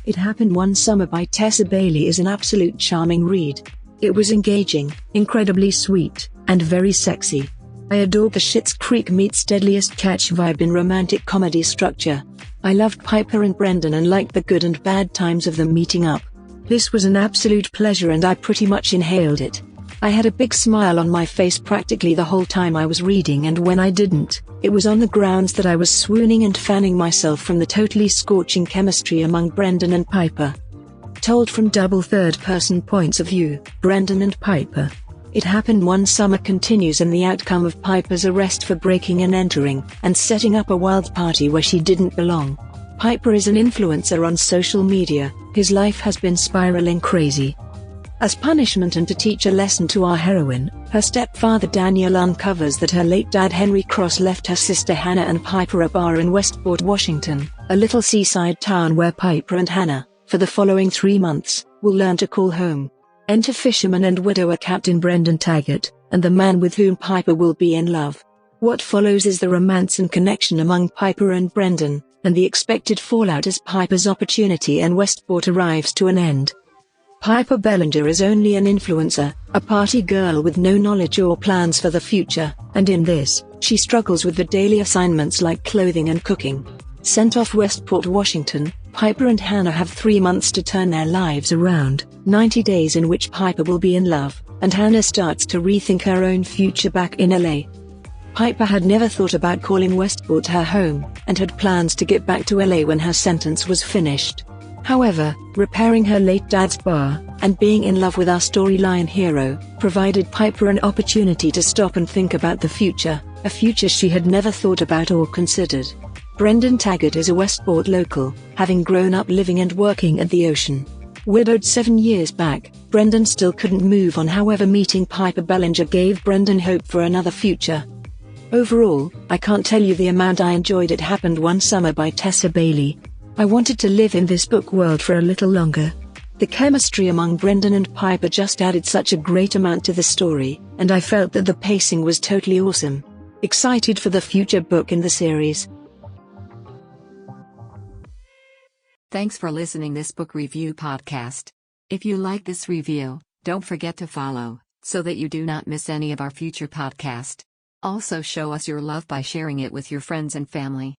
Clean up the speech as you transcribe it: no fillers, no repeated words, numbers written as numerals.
It Happened One Summer by Tessa Bailey is an absolute charming read. It was engaging, incredibly sweet, and very sexy. I adored the Schitt's Creek meets Deadliest Catch vibe in romantic comedy structure. I loved Piper and Brendan and liked the good and bad times of them meeting up. This was an absolute pleasure and I pretty much inhaled it. I had a big smile on my face practically the whole time I was reading, and when I didn't, it was on the grounds that I was swooning and fanning myself from the totally scorching chemistry among Brendan and Piper. Told from double third-person points of view, Brendan and Piper. It Happened One Summer continues in the outcome of Piper's arrest for breaking and entering, and setting up a wild party where she didn't belong. Piper is an influencer on social media. His life has been spiraling crazy. As punishment and to teach a lesson to our heroine, her stepfather Daniel uncovers that her late dad Henry Cross left her sister Hannah and Piper a bar in Westport, Washington, a little seaside town where Piper and Hannah, for the following 3 months, will learn to call home. Enter fisherman and widower Captain Brendan Taggart, and the man with whom Piper will be in love. What follows is the romance and connection among Piper and Brendan, and the expected fallout as Piper's opportunity in Westport arrives to an end. Piper Bellinger is only an influencer, a party girl with no knowledge or plans for the future, and in this, she struggles with the daily assignments like clothing and cooking. Sent off Westport, Washington, Piper and Hannah have 3 months to turn their lives around, 90 days in which Piper will be in love, and Hannah starts to rethink her own future back in LA. Piper had never thought about calling Westport her home, and had plans to get back to LA when her sentence was finished. However, repairing her late dad's bar, and being in love with our storyline hero, provided Piper an opportunity to stop and think about the future, a future she had never thought about or considered. Brendan Taggart is a Westport local, having grown up living and working at the ocean. Widowed 7 years back, Brendan still couldn't move on. However, meeting Piper Bellinger gave Brendan hope for another future. Overall, I can't tell you the amount I enjoyed It Happened One Summer by Tessa Bailey. I wanted to live in this book world for a little longer. The chemistry among Brendan and Piper just added such a great amount to the story, and I felt that the pacing was totally awesome. Excited for the future book in the series. Thanks for listening this book review podcast. If you like this review, don't forget to follow, so that you do not miss any of our future podcast. Also show us your love by sharing it with your friends and family.